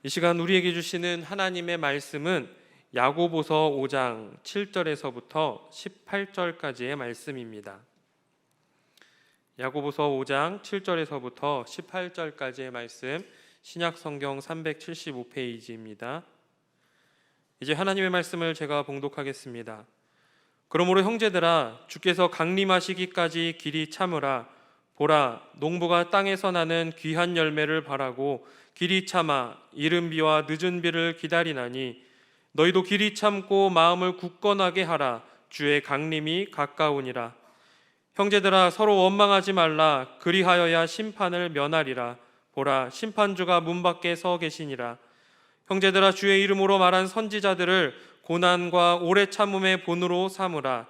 이 시간 우리에게 주시는 하나님의 말씀은 야고보서 5장 7절에서부터 18절까지의 말씀입니다. 야고보서 5장 7절에서부터 18절까지의 말씀, 신약성경 375페이지입니다. 이제 하나님의 말씀을 제가 봉독하겠습니다. 그러므로 형제들아, 주께서 강림하시기까지 길이 참으라. 보라, 농부가 땅에서 나는 귀한 열매를 바라고 길이 참아 이른 비와 늦은 비를 기다리나니 너희도 길이 참고 마음을 굳건하게 하라. 주의 강림이 가까우니라. 형제들아, 서로 원망하지 말라. 그리하여야 심판을 면하리라. 보라, 심판주가 문 밖에 서 계시니라. 형제들아, 주의 이름으로 말한 선지자들을 고난과 오래 참음의 본으로 삼으라.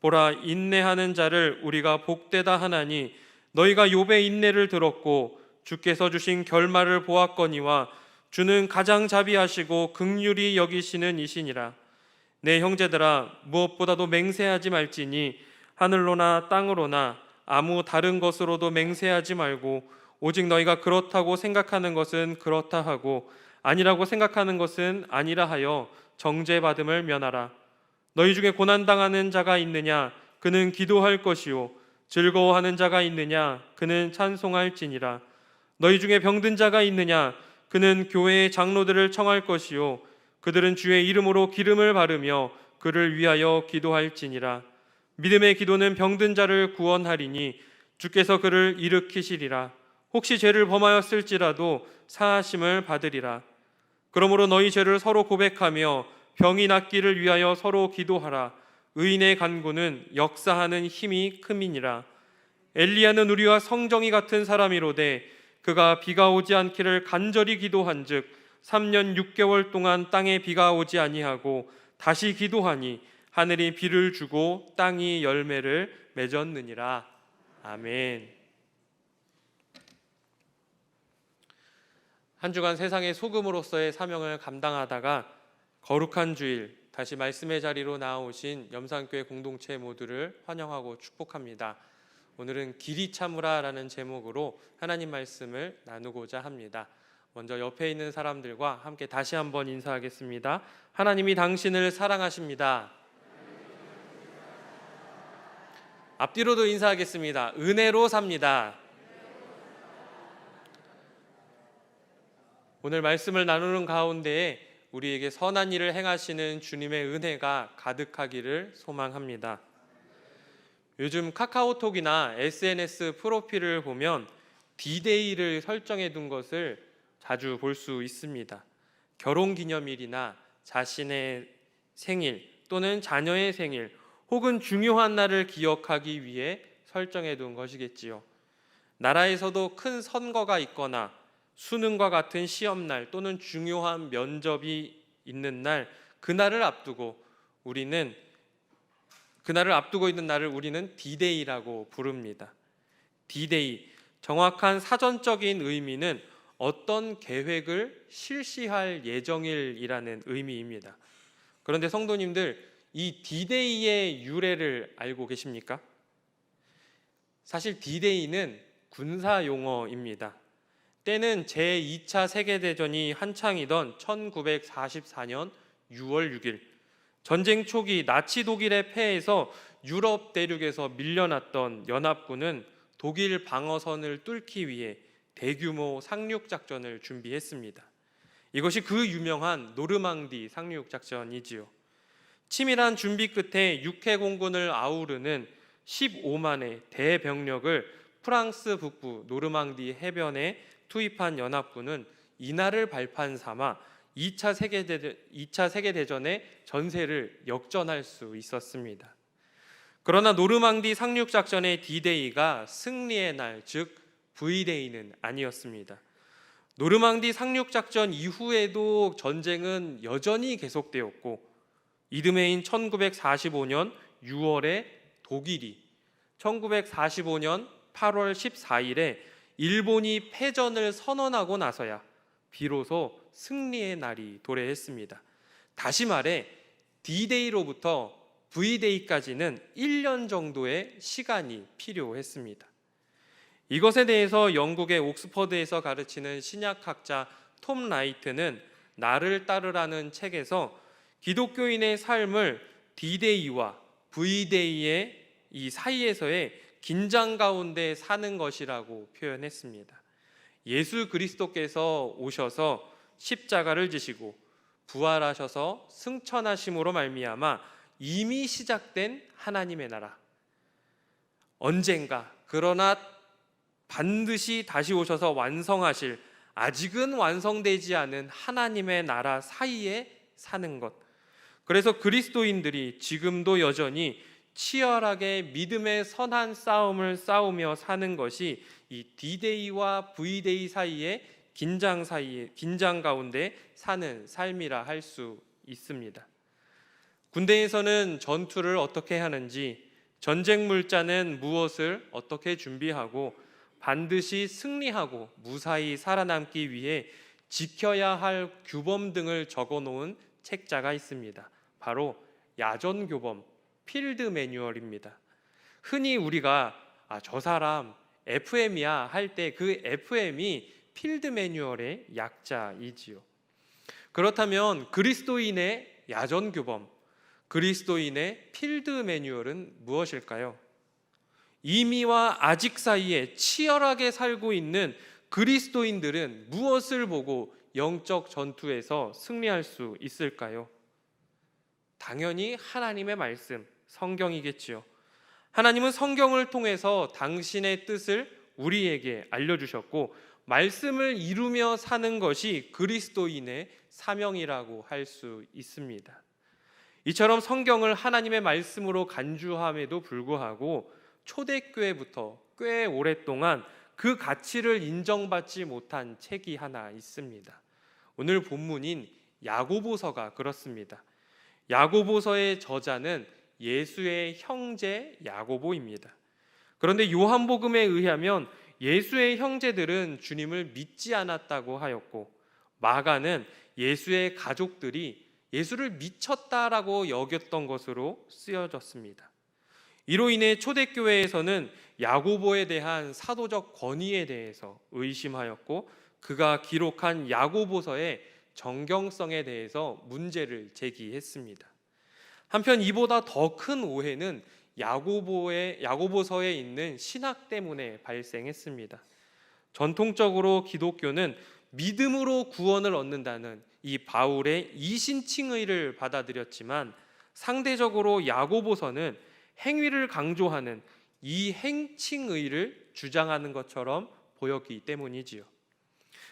보라, 인내하는 자를 우리가 복되다 하나니 너희가 욥의 인내를 들었고 주께서 주신 결말을 보았거니와 주는 가장 자비하시고 긍휼히 여기시는 이시니라. 내 형제들아, 무엇보다도 맹세하지 말지니 하늘로나 땅으로나 아무 다른 것으로도 맹세하지 말고 오직 너희가 그렇다고 생각하는 것은 그렇다 하고 아니라고 생각하는 것은 아니라 하여 정죄받음을 면하라. 너희 중에 고난당하는 자가 있느냐? 그는 기도할 것이요 즐거워하는 자가 있느냐? 그는 찬송할지니라. 너희 중에 병든 자가 있느냐? 그는 교회의 장로들을 청할 것이요 그들은 주의 이름으로 기름을 바르며 그를 위하여 기도할지니라. 믿음의 기도는 병든 자를 구원하리니 주께서 그를 일으키시리라. 혹시 죄를 범하였을지라도 사하심을 받으리라. 그러므로 너희 죄를 서로 고백하며 병이 낫기를 위하여 서로 기도하라. 의인의 간구는 역사하는 힘이 큼이니라. 엘리야는 우리와 성정이 같은 사람이로되 그가 비가 오지 않기를 간절히 기도한즉 3년 6개월 동안 땅에 비가 오지 아니하고 다시 기도하니 하늘이 비를 주고 땅이 열매를 맺었느니라. 아멘. 한 주간 세상의 소금으로서의 사명을 감당하다가 거룩한 주일 다시 말씀의 자리로 나아오신 염산교회 공동체 모두를 환영하고 축복합니다. 오늘은 길이 참으라 라는 제목으로 하나님 말씀을 나누고자 합니다. 먼저 옆에 있는 사람들과 함께 다시 한번 인사하겠습니다. 하나님이 당신을 사랑하십니다. 앞뒤로도 인사하겠습니다. 은혜로 삽니다. 오늘 말씀을 나누는 가운데에 우리에게 선한 일을 행하시는 주님의 은혜가 가득하기를 소망합니다. 요즘 카카오톡이나 SNS 프로필을 보면 D-Day를 설정해 둔 것을 자주 볼 수 있습니다. 결혼기념일이나 자신의 생일 또는 자녀의 생일 혹은 중요한 날을 기억하기 위해 설정해 둔 것이겠지요. 나라에서도 큰 선거가 있거나 수능과 같은 시험날 또는 중요한 면접이 있는 날, 그날을 앞두고 있는 날을 우리는 D-Day라고 부릅니다. D-Day, 정확한 사전적인 의미는 어떤 계획을 실시할 예정일이라는 의미입니다. 그런데 성도님들, 이 D-Day의 유래를 알고 계십니까? 사실 D-Day는 군사 용어입니다. 때는 제2차 세계대전이 한창이던 1944년 6월 6일 전쟁 초기 나치 독일의 패해서 유럽 대륙에서 밀려났던 연합군은 독일 방어선을 뚫기 위해 대규모 상륙작전을 준비했습니다. 이것이 그 유명한 노르망디 상륙작전이지요. 치밀한 준비 끝에 육해공군을 아우르는 15만의 대병력을 프랑스 북부 노르망디 해변에 투입한 연합군은 이날을 발판 삼아 2차 세계대전의 전세를 역전할 수 있었습니다. 그러나 노르망디 상륙작전의 D-Day가 승리의 날, 즉 V-Day는 아니었습니다. 노르망디 상륙작전 이후에도 전쟁은 여전히 계속되었고 이듬해인 1945년 6월에 독일이 1945년 8월 14일에 일본이 패전을 선언하고 나서야 비로소 승리의 날이 도래했습니다. 다시 말해 D-Day로부터 V-Day까지는 1년 정도의 시간이 필요했습니다. 이것에 대해서 영국의 옥스퍼드에서 가르치는 신약학자 톰 라이트는 나를 따르라는 책에서 기독교인의 삶을 D-Day와 V-Day의 이 사이에서의 긴장 가운데 사는 것이라고 표현했습니다. 예수 그리스도께서 오셔서 십자가를 지시고 부활하셔서 승천하심으로 말미암아 이미 시작된 하나님의 나라, 언젠가 그러나 반드시 다시 오셔서 완성하실 아직은 완성되지 않은 하나님의 나라 사이에 사는 것. 그래서 그리스도인들이 지금도 여전히 치열하게 믿음의 선한 싸움을 싸우며 사는 것이 이 D-Day와 V-Day 사이의 긴장 가운데 사는 삶이라 할 수 있습니다. 군대에서는 전투를 어떻게 하는지, 전쟁 물자는 무엇을 어떻게 준비하고 반드시 승리하고 무사히 살아남기 위해 지켜야 할 규범 등을 적어놓은 책자가 있습니다. 바로 야전교범, 필드 매뉴얼입니다. 흔히 우리가 저 사람 FM이야 할 때 그 FM이 필드 매뉴얼의 약자이지요. 그렇다면 그리스도인의 야전교범, 그리스도인의 필드 매뉴얼은 무엇일까요? 이미와 아직 사이에 치열하게 살고 있는 그리스도인들은 무엇을 보고 영적 전투에서 승리할 수 있을까요? 당연히 하나님의 말씀, 성경이겠지요. 하나님은 성경을 통해서 당신의 뜻을 우리에게 알려주셨고 말씀을 이루며 사는 것이 그리스도인의 사명이라고 할 수 있습니다. 이처럼 성경을 하나님의 말씀으로 간주함에도 불구하고 초대교회부터 꽤 오랫동안 그 가치를 인정받지 못한 책이 하나 있습니다. 오늘 본문인 야고보서가 그렇습니다. 야고보서의 저자는 예수의 형제 야고보입니다. 그런데 요한복음에 의하면 예수의 형제들은 주님을 믿지 않았다고 하였고 마가는 예수의 가족들이 예수를 미쳤다라고 여겼던 것으로 쓰여졌습니다. 이로 인해 초대교회에서는 야고보에 대한 사도적 권위에 대해서 의심하였고 그가 기록한 야고보서의 정경성에 대해서 문제를 제기했습니다. 한편 이보다 더 큰 오해는 야고보서에 있는 신학 때문에 발생했습니다. 전통적으로 기독교는 믿음으로 구원을 얻는다는 이 바울의 이신칭의를 받아들였지만 상대적으로 야고보서는 행위를 강조하는 이 행칭의를 주장하는 것처럼 보였기 때문이지요.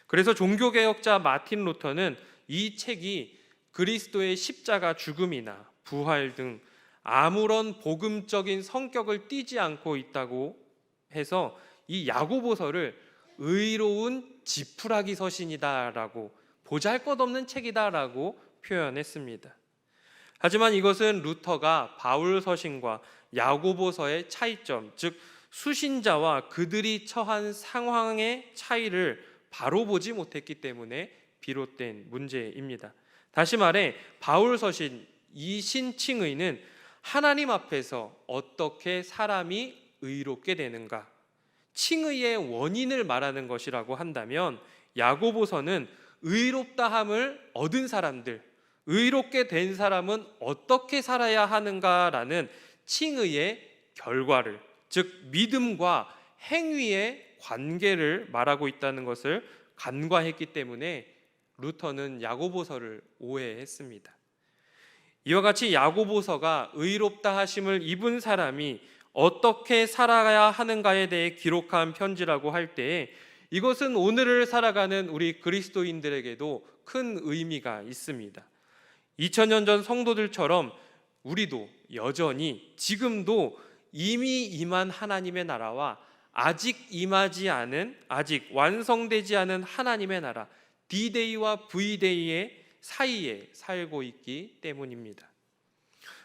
그래서 종교개혁자 마틴 루터는 이 책이 그리스도의 십자가 죽음이나 부활 등 아무런 복음적인 성격을 띠지 않고 있다고 해서 이 야고보서를 의로운 지푸라기 서신이다라고 보잘것없는 책이다라고 표현했습니다. 하지만 이것은 루터가 바울 서신과 야고보서의 차이점, 즉 수신자와 그들이 처한 상황의 차이를 바로 보지 못했기 때문에 비롯된 문제입니다. 다시 말해 바울 서신 이 신칭의는 하나님 앞에서 어떻게 사람이 의롭게 되는가, 칭의의 원인을 말하는 것이라고 한다면 야고보서는 의롭다함을 얻은 사람들, 의롭게 된 사람은 어떻게 살아야 하는가라는 칭의의 결과를, 즉 믿음과 행위의 관계를 말하고 있다는 것을 간과했기 때문에 루터는 야고보서를 오해했습니다. 이와 같이 야고보서가 의롭다 하심을 입은 사람이 어떻게 살아가야 하는가에 대해 기록한 편지라고 할 때에 이것은 오늘을 살아가는 우리 그리스도인들에게도 큰 의미가 있습니다. 2000년 전 성도들처럼 우리도 여전히 지금도 이미 임한 하나님의 나라와 아직 임하지 않은, 아직 완성되지 않은 하나님의 나라 D-Day와 V-Day의 사이에 살고 있기 때문입니다.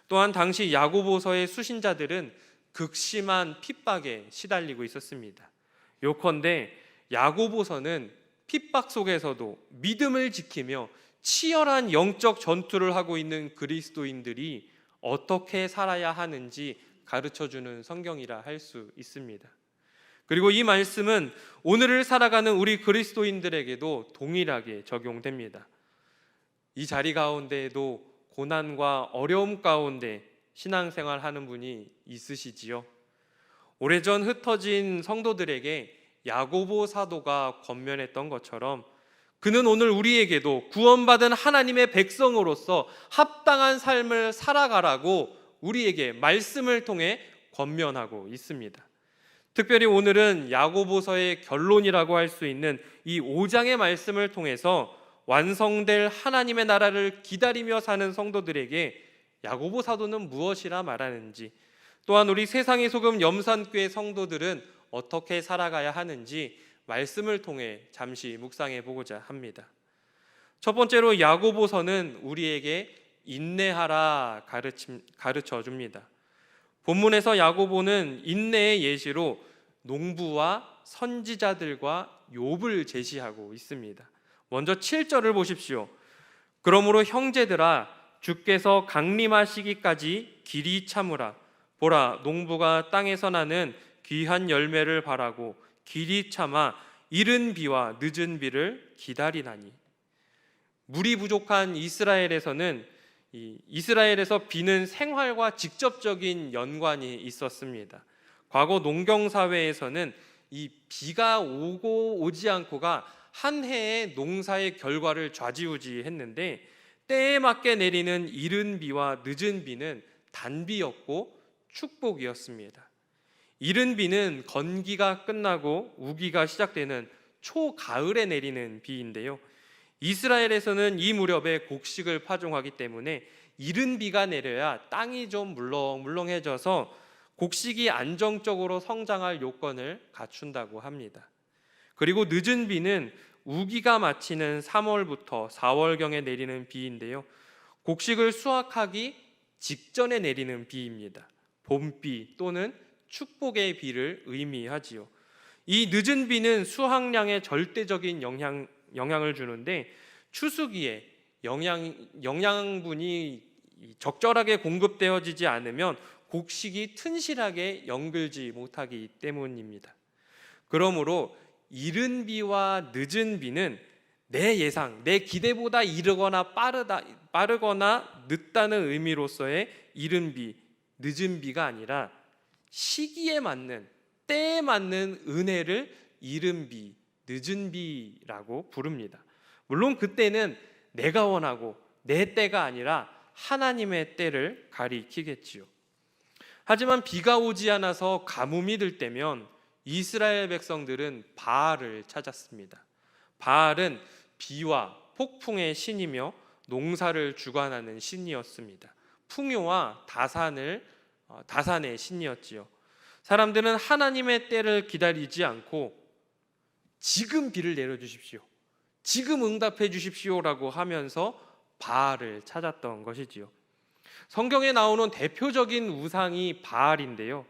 또한 당시 야고보서의 수신자들은 극심한 핍박에 시달리고 있었습니다. 요컨대 야고보서는 핍박 속에서도 믿음을 지키며 치열한 영적 전투를 하고 있는 그리스도인들이 어떻게 살아야 하는지 가르쳐주는 성경이라 할 수 있습니다. 그리고 이 말씀은 오늘을 살아가는 우리 그리스도인들에게도 동일하게 적용됩니다. 이 자리 가운데에도 고난과 어려움 가운데 신앙생활하는 분이 있으시지요. 오래전 흩어진 성도들에게 야고보 사도가 권면했던 것처럼 그는 오늘 우리에게도 구원받은 하나님의 백성으로서 합당한 삶을 살아가라고 우리에게 말씀을 통해 권면하고 있습니다. 특별히 오늘은 야고보서의 결론이라고 할 수 있는 이 5장의 말씀을 통해서 완성될 하나님의 나라를 기다리며 사는 성도들에게 야고보 사도는 무엇이라 말하는지, 또한 우리 세상의 소금 염산교회 성도들은 어떻게 살아가야 하는지 말씀을 통해 잠시 묵상해 보고자 합니다. 첫 번째로 야고보서는 우리에게 인내하라 가르쳐 줍니다. 본문에서 야고보는 인내의 예시로 농부와 선지자들과 욥을 제시하고 있습니다. 먼저 7절을 보십시오. 그러므로 형제들아, 주께서 강림하시기까지 길이 참으라. 보라, 농부가 땅에서 나는 귀한 열매를 바라고 길이 참아 이른 비와 늦은 비를 기다리나니. 물이 부족한 이스라엘에서는 이스라엘에서 비는 생활과 직접적인 연관이 있었습니다. 과거 농경사회에서는 이 비가 오고 오지 않고가 한 해의 농사의 결과를 좌지우지했는데, 때에 맞게 내리는 이른 비와 늦은 비는 단비였고 축복이었습니다. 이른 비는 건기가 끝나고 우기가 시작되는 초가을에 내리는 비인데요, 이스라엘에서는 이 무렵에 곡식을 파종하기 때문에 이른 비가 내려야 땅이 좀 물렁물렁해져서 곡식이 안정적으로 성장할 요건을 갖춘다고 합니다. 그리고 늦은 비는 우기가 마치는 3월부터 4월경에 내리는 비인데요, 곡식을 수확하기 직전에 내리는 비입니다. 봄비 또는 축복의 비를 의미하지요. 이 늦은 비는 수확량에 절대적인 영향을 주는데, 추수기에 영양분이 적절하게 공급되어지지 않으면 곡식이 튼실하게 연글지 못하기 때문입니다. 그러므로 이른 비와 늦은 비는 내 예상, 내 기대보다 이르거나 빠르거나 늦다는 의미로서의 이른 비, 늦은 비가 아니라 시기에 맞는, 때에 맞는 은혜를 이른 비, 늦은 비라고 부릅니다. 물론 그때는 내가 원하고 내 때가 아니라 하나님의 때를 가리키겠지요. 하지만 비가 오지 않아서 가뭄이 들 때면 이스라엘 백성들은 바알을 찾았습니다. 바알은 비와 폭풍의 신이며 농사를 주관하는 신이었습니다. 풍요와 다산의 신이었지요. 사람들은 하나님의 때를 기다리지 않고 지금 비를 내려주십시오, 지금 응답해 주십시오라고 하면서 바알을 찾았던 것이지요. 성경에 나오는 대표적인 우상이 바알인데요,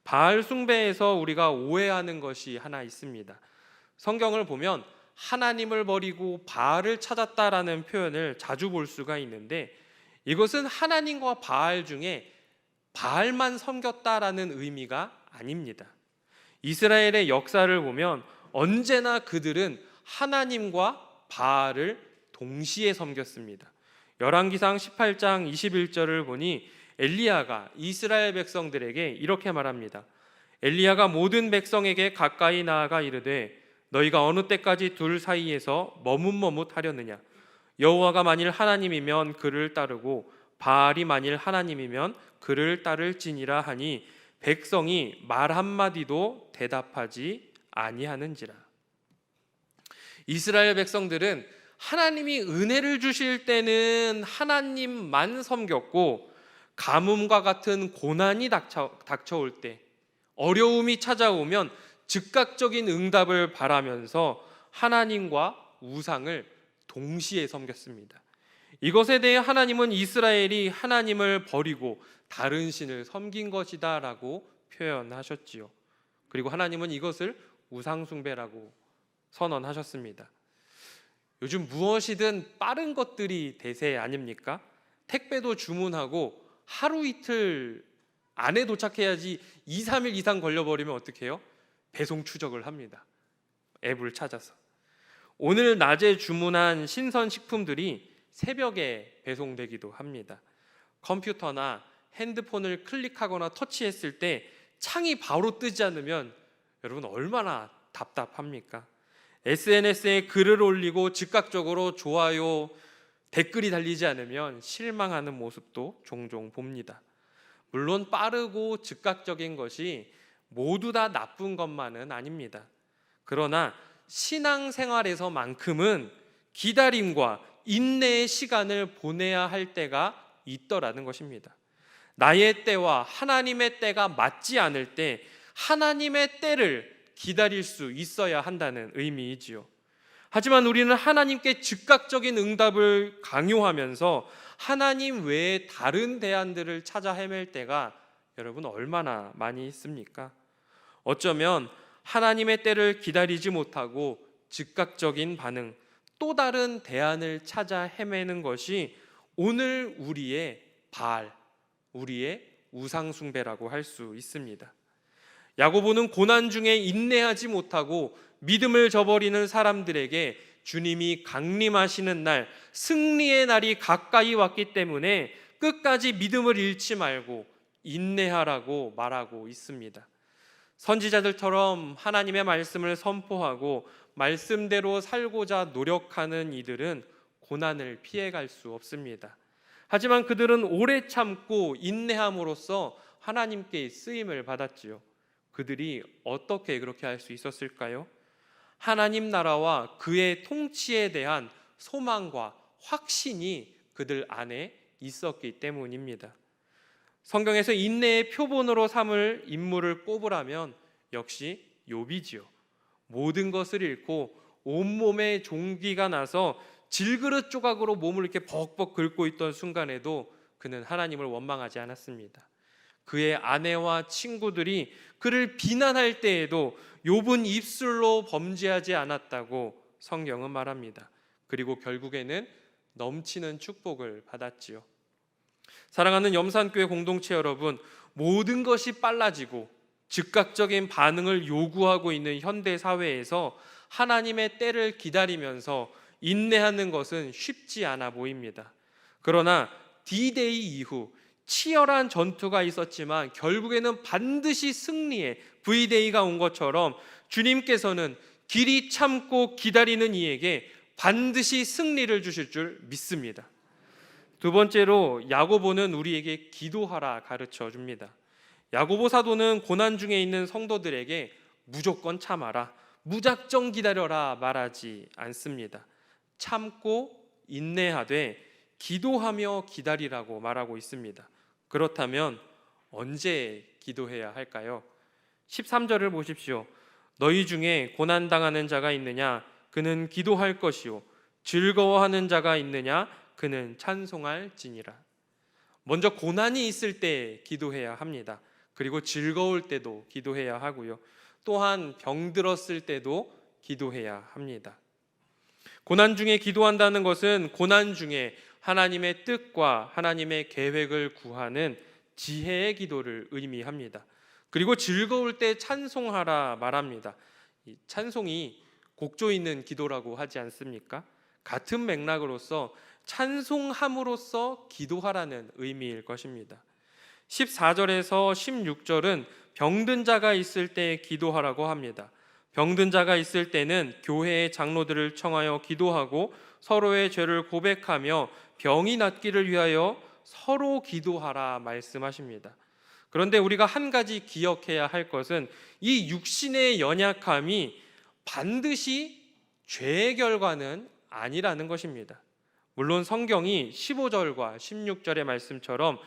바알 숭배에서 우리가 오해하는 것이 하나 있습니다. 성경을 보면 하나님을 버리고 바알을 찾았다라는 표현을 자주 볼 수가 있는데, 이것은 하나님과 바알 중에 바알만 섬겼다라는 의미가 아닙니다. 이스라엘의 역사를 보면 언제나 그들은 하나님과 바알을 동시에 섬겼습니다. 열왕기상 18장 21절을 보니 엘리야가 이스라엘 백성들에게 이렇게 말합니다. 엘리야가 모든 백성에게 가까이 나아가 이르되 너희가 어느 때까지 둘 사이에서 머뭇머뭇하려느냐. 여호와가 만일 하나님이면 그를 따르고 바알이 만일 하나님이면 그를 따를지니라 하니 백성이 말 한마디도 대답하지 아니하는지라. 이스라엘 백성들은 하나님이 은혜를 주실 때는 하나님만 섬겼고, 가뭄과 같은 고난이 닥쳐올 때, 어려움이 찾아오면 즉각적인 응답을 바라면서 하나님과 우상을 동시에 섬겼습니다. 이것에 대해 하나님은 이스라엘이 하나님을 버리고 다른 신을 섬긴 것이다 라고 표현하셨지요. 그리고 하나님은 이것을 우상숭배라고 선언하셨습니다. 요즘 무엇이든 빠른 것들이 대세 아닙니까? 택배도 주문하고 하루 이틀 안에 도착해야지 2, 3일 이상 걸려버리면 어떡해요? 배송 추적을 합니다. 앱을 찾아서. 오늘 낮에 주문한 신선 식품들이 새벽에 배송되기도 합니다. 컴퓨터나 핸드폰을 클릭하거나 터치했을 때 창이 바로 뜨지 않으면 여러분 얼마나 답답합니까? SNS에 글을 올리고 즉각적으로 좋아요, 댓글이 달리지 않으면 실망하는 모습도 종종 봅니다. 물론 빠르고 즉각적인 것이 모두 다 나쁜 것만은 아닙니다. 그러나 신앙생활에서만큼은 기다림과 인내의 시간을 보내야 할 때가 있더라는 것입니다. 나의 때와 하나님의 때가 맞지 않을 때 하나님의 때를 기다릴 수 있어야 한다는 의미이지요. 하지만 우리는 하나님께 즉각적인 응답을 강요하면서 하나님 외에 다른 대안들을 찾아 헤맬 때가 여러분 얼마나 많이 있습니까? 어쩌면 하나님의 때를 기다리지 못하고 즉각적인 반응, 또 다른 대안을 찾아 헤매는 것이 오늘 우리의 바알, 우리의 우상숭배라고 할 수 있습니다. 야고보는 고난 중에 인내하지 못하고 믿음을 저버리는 사람들에게 주님이 강림하시는 날, 승리의 날이 가까이 왔기 때문에 끝까지 믿음을 잃지 말고 인내하라고 말하고 있습니다. 선지자들처럼 하나님의 말씀을 선포하고 말씀대로 살고자 노력하는 이들은 고난을 피해갈 수 없습니다. 하지만 그들은 오래 참고 인내함으로써 하나님께 쓰임을 받았지요. 그들이 어떻게 그렇게 할 수 있었을까요? 하나님 나라와 그의 통치에 대한 소망과 확신이 그들 안에 있었기 때문입니다. 성경에서 인내의 표본으로 삼을 인물을 꼽으라면 역시 욥이지요. 모든 것을 잃고 온몸에 종기가 나서 질그릇 조각으로 몸을 이렇게 벅벅 긁고 있던 순간에도 그는 하나님을 원망하지 않았습니다. 그의 아내와 친구들이 그를 비난할 때에도 욥은 입술로 범죄하지 않았다고 성경은 말합니다. 그리고 결국에는 넘치는 축복을 받았지요. 사랑하는 염산교회 공동체 여러분, 모든 것이 빨라지고 즉각적인 반응을 요구하고 있는 현대 사회에서 하나님의 때를 기다리면서 인내하는 것은 쉽지 않아 보입니다. 그러나 D-Day 이후 치열한 전투가 있었지만 결국에는 반드시 승리의 V-Day가 온 것처럼 주님께서는 길이 참고 기다리는 이에게 반드시 승리를 주실 줄 믿습니다. 두 번째로 야고보는 우리에게 기도하라 가르쳐 줍니다. 야고보 사도는 고난 중에 있는 성도들에게 무조건 참아라, 무작정 기다려라 말하지 않습니다. 참고 인내하되 기도하며 기다리라고 말하고 있습니다. 그렇다면 언제 기도해야 할까요? 13절을 보십시오. 너희 중에 고난당하는 자가 있느냐? 그는 기도할 것이요. 즐거워하는 자가 있느냐? 그는 찬송할지니라. 먼저 고난이 있을 때 기도해야 합니다. 그리고 즐거울 때도 기도해야 하고요. 또한 병들었을 때도 기도해야 합니다. 고난 중에 기도한다는 것은 고난 중에 하나님의 뜻과 하나님의 계획을 구하는 지혜의 기도를 의미합니다. 그리고 즐거울 때 찬송하라 말합니다. 이 찬송이 곡조 있는 기도라고 하지 않습니까? 같은 맥락으로서 찬송함으로써 기도하라는 의미일 것입니다. 14절에서 16절은 병든 자가 있을 때 기도하라고 합니다. 병든 자가 있을 때는 교회의 장로들을 청하여 기도하고 서로의 죄를 고백하며 병이 낫기를 위하여 서로 기도하라 말씀하십니다. 그런데 우리가 한 가지 기억해야 할 것은 이 육신의 연약함이 반드시 죄의 결과는 아니라는 것입니다. 물론 성경이 15절과 16절의 말씀처럼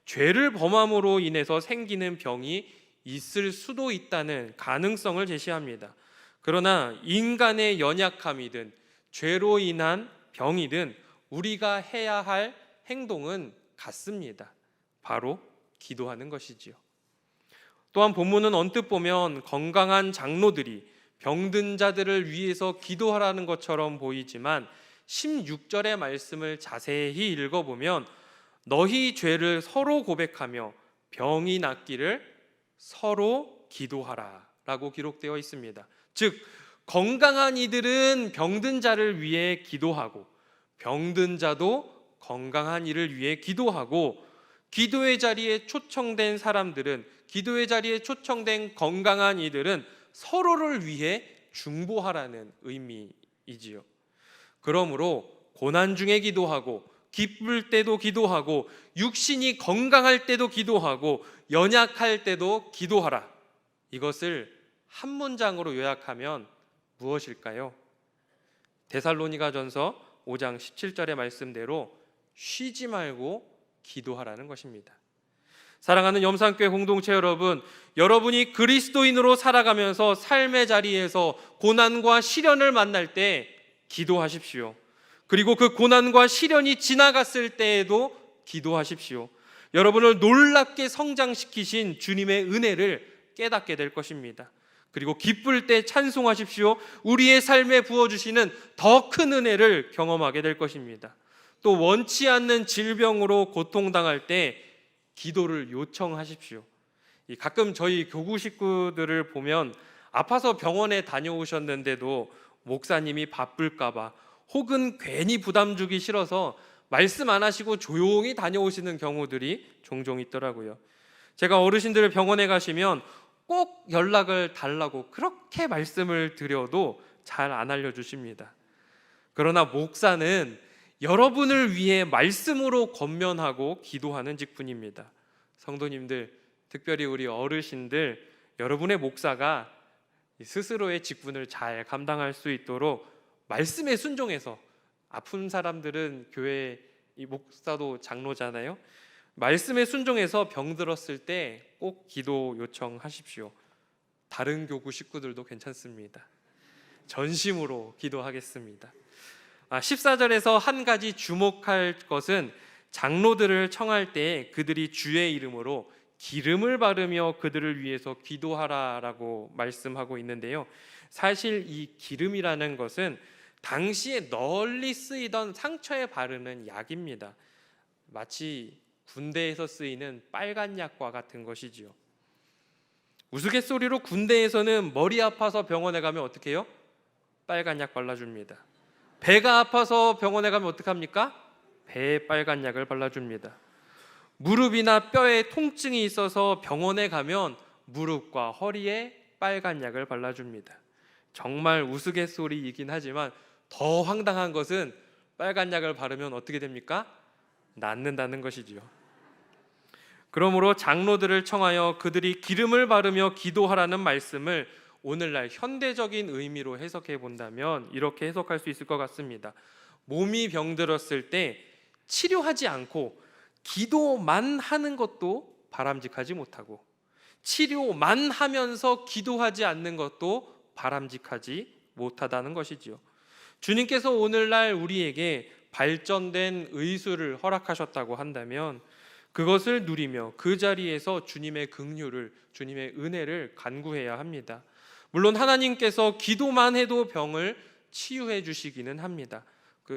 죄를 범함으로 인해서 생기는 병이 있을 수도 있다는 가능성을 제시합니다. 그러나 인간의 연약함이든 죄로 인한 병이든 우리가 해야 할 행동은 같습니다. 바로 기도하는 것이지요. 또한 본문은 언뜻 보면 건강한 장로들이 병든 자들을 위해서 기도하라는 것처럼 보이지만 16절의 말씀을 자세히 읽어보면 너희 죄를 서로 고백하며 병이 낫기를 서로 기도하라 라고 기록되어 있습니다. 즉 건강한 이들은 병든 자를 위해 기도하고 병든 자도 건강한 이를 위해 기도하고 기도의 자리에 초청된 사람들은, 기도의 자리에 초청된 건강한 이들은 서로를 위해 중보하라는 의미이지요. 그러므로 고난 중에 기도하고 기쁠 때도 기도하고 육신이 건강할 때도 기도하고 연약할 때도 기도하라. 이것을 한 문장으로 요약하면 무엇일까요? 데살로니가전서 5장 17절의 말씀대로 쉬지 말고 기도하라는 것입니다. 사랑하는 염산교회 공동체 여러분, 여러분이 그리스도인으로 살아가면서 삶의 자리에서 고난과 시련을 만날 때 기도하십시오. 그리고 그 고난과 시련이 지나갔을 때에도 기도하십시오. 여러분을 놀랍게 성장시키신 주님의 은혜를 깨닫게 될 것입니다. 그리고 기쁠 때 찬송하십시오. 우리의 삶에 부어주시는 더 큰 은혜를 경험하게 될 것입니다. 또 원치 않는 질병으로 고통당할 때 기도를 요청하십시오. 가끔 저희 교구 식구들을 보면 아파서 병원에 다녀오셨는데도 목사님이 바쁠까봐 혹은 괜히 부담 주기 싫어서 말씀 안 하시고 조용히 다녀오시는 경우들이 종종 있더라고요. 제가 어르신들 병원에 가시면 꼭 연락을 달라고 그렇게 말씀을 드려도 잘 안 알려주십니다. 그러나 목사는 여러분을 위해 말씀으로 권면하고 기도하는 직분입니다. 성도님들, 특별히 우리 어르신들, 여러분의 목사가 스스로의 직분을 잘 감당할 수 있도록 말씀에 순종해서, 아픈 사람들은 교회 이 목사도 장로잖아요. 말씀에 순종해서 병들었을 때 꼭 기도 요청하십시오. 다른 교구 식구들도 괜찮습니다. 전심으로 기도하겠습니다. 14절에서 한 가지 주목할 것은 장로들을 청할 때 그들이 주의 이름으로 기름을 바르며 그들을 위해서 기도하라라고 말씀하고 있는데요. 사실 이 기름이라는 것은 당시에 널리 쓰이던 상처에 바르는 약입니다. 마치 군대에서 쓰이는 빨간 약과 같은 것이지요. 우스갯소리로 군대에서는 머리 아파서 병원에 가면 어떻게 해요? 빨간 약 발라줍니다. 배가 아파서 병원에 가면 어떻게 합니까? 배에 빨간 약을 발라줍니다. 무릎이나 뼈에 통증이 있어서 병원에 가면 무릎과 허리에 빨간 약을 발라줍니다. 정말 우스갯소리이긴 하지만 더 황당한 것은 빨간 약을 바르면 어떻게 됩니까? 낫는다는 것이지요. 그러므로 장로들을 청하여 그들이 기름을 바르며 기도하라는 말씀을 오늘날 현대적인 의미로 해석해 본다면 이렇게 해석할 수 있을 것 같습니다. 몸이 병들었을 때 치료하지 않고 기도만 하는 것도 바람직하지 못하고 치료만 하면서 기도하지 않는 것도 바람직하지 못하다는 것이지요. 주님께서 오늘날 우리에게 발전된 의술을 허락하셨다고 한다면 그것을 누리며 그 자리에서 주님의 긍휼을, 주님의 은혜를 간구해야 합니다. 물론 하나님께서 기도만 해도 병을 치유해 주시기는 합니다.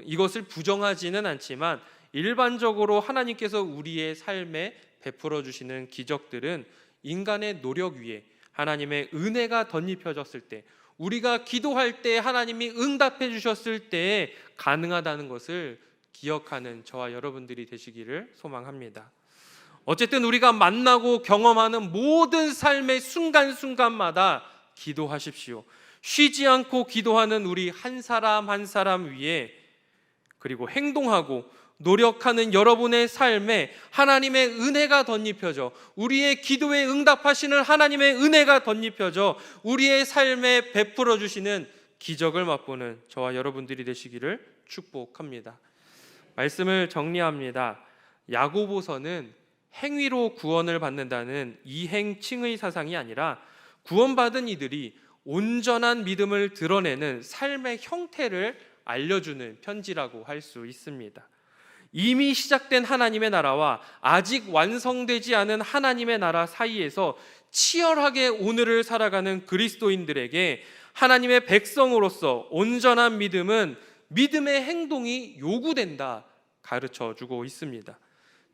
이것을 부정하지는 않지만 일반적으로 하나님께서 우리의 삶에 베풀어 주시는 기적들은 인간의 노력 위에 하나님의 은혜가 덧입혀졌을 때, 우리가 기도할 때 하나님이 응답해 주셨을 때 가능하다는 것을 기억하는 저와 여러분들이 되시기를 소망합니다. 어쨌든 우리가 만나고 경험하는 모든 삶의 순간순간마다 기도하십시오. 쉬지 않고 기도하는 우리 한 사람 한 사람 위에, 그리고 행동하고 노력하는 여러분의 삶에 하나님의 은혜가 덧입혀져, 우리의 기도에 응답하시는 하나님의 은혜가 덧입혀져 우리의 삶에 베풀어 주시는 기적을 맛보는 저와 여러분들이 되시기를 축복합니다. 말씀을 정리합니다. 야고보서는 행위로 구원을 받는다는 이행칭의 사상이 아니라 구원받은 이들이 온전한 믿음을 드러내는 삶의 형태를 알려주는 편지라고 할 수 있습니다. 이미 시작된 하나님의 나라와 아직 완성되지 않은 하나님의 나라 사이에서 치열하게 오늘을 살아가는 그리스도인들에게 하나님의 백성으로서 온전한 믿음은 믿음의 행동이 요구된다 가르쳐 주고 있습니다.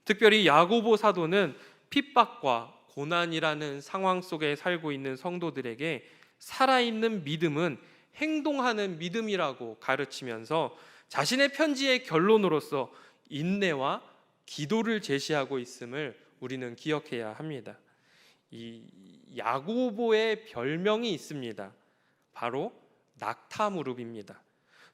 특별히 야고보 사도는 핍박과 고난이라는 상황 속에 살고 있는 성도들에게 살아있는 믿음은 행동하는 믿음이라고 가르치면서 자신의 편지의 결론으로서 인내와 기도를 제시하고 있음을 우리는 기억해야 합니다. 이 야고보의 별명이 있습니다. 바로 낙타무릎입니다.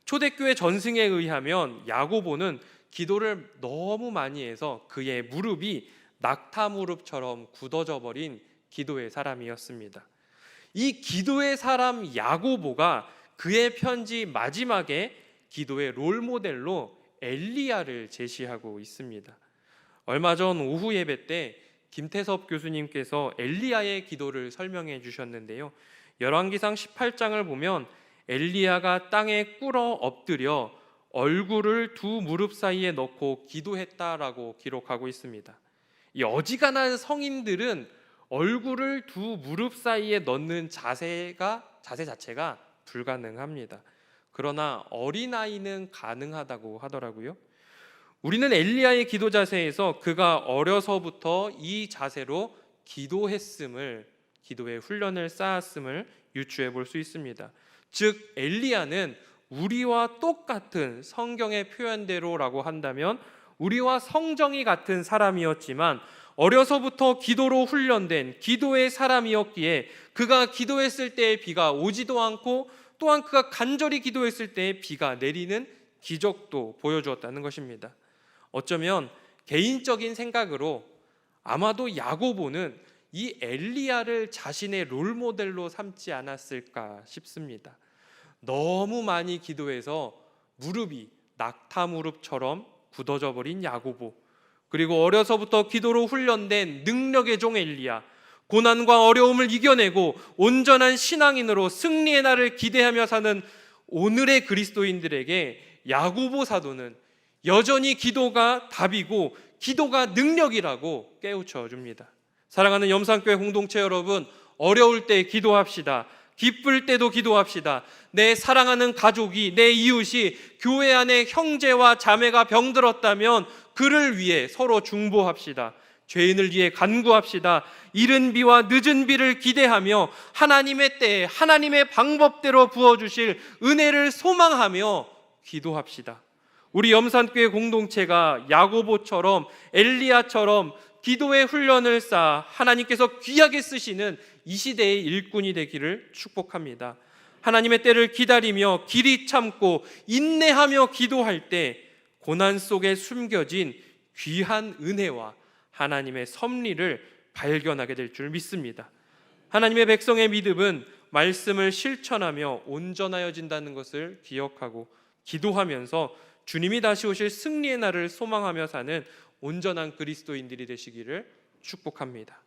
초대교회 전승에 의하면 야고보는 기도를 너무 많이 해서 그의 무릎이 낙타무릎처럼 굳어져 버린 기도의 사람이었습니다. 이 기도의 사람 야고보가 그의 편지 마지막에 기도의 롤모델로 엘리야를 제시하고 있습니다. 얼마 전 오후 예배 때 김태섭 교수님께서 엘리야의 기도를 설명해 주셨는데요. 열왕기상 18장을 보면 엘리야가 땅에 꿇어 엎드려 얼굴을 두 무릎 사이에 넣고 기도했다라고 기록하고 있습니다. 이 어지간한 성인들은 얼굴을 두 무릎 사이에 넣는 자세 자체가 불가능합니다. 그러나 어린아이는 가능하다고 하더라고요. 우리는 엘리야의 기도 자세에서 그가 어려서부터 이 자세로 기도했음을, 기도의 훈련을 쌓았음을 유추해 볼 수 있습니다. 즉 엘리야는 우리와 똑같은 성경의 표현대로라고 한다면 우리와 성정이 같은 사람이었지만 어려서부터 기도로 훈련된 기도의 사람이었기에 그가 기도했을 때에 비가 오지도 않고 또한 그가 간절히 기도했을 때에 비가 내리는 기적도 보여주었다는 것입니다. 어쩌면 개인적인 생각으로 아마도 야고보는 이 엘리야를 자신의 롤모델로 삼지 않았을까 싶습니다. 너무 많이 기도해서 무릎이 낙타무릎처럼 굳어져 버린 야고보, 그리고 어려서부터 기도로 훈련된 능력의 종 엘리야, 고난과 어려움을 이겨내고 온전한 신앙인으로 승리의 날을 기대하며 사는 오늘의 그리스도인들에게 야고보 사도는 여전히 기도가 답이고 기도가 능력이라고 깨우쳐 줍니다. 사랑하는 염산교회 공동체 여러분, 어려울 때 기도합시다. 기쁠 때도 기도합시다. 내 사랑하는 가족이, 내 이웃이, 교회 안에 형제와 자매가 병들었다면 그를 위해 서로 중보합시다. 죄인을 위해 간구합시다. 이른 비와 늦은 비를 기대하며 하나님의 때에 하나님의 방법대로 부어주실 은혜를 소망하며 기도합시다. 우리 염산교회 공동체가 야고보처럼 엘리야처럼 기도의 훈련을 쌓아 하나님께서 귀하게 쓰시는 이 시대의 일꾼이 되기를 축복합니다. 하나님의 때를 기다리며 길이 참고 인내하며 기도할 때 고난 속에 숨겨진 귀한 은혜와 하나님의 섭리를 발견하게 될 줄 믿습니다. 하나님의 백성의 믿음은 말씀을 실천하며 온전하여진다는 것을 기억하고 기도하면서 주님이 다시 오실 승리의 날을 소망하며 사는 온전한 그리스도인들이 되시기를 축복합니다.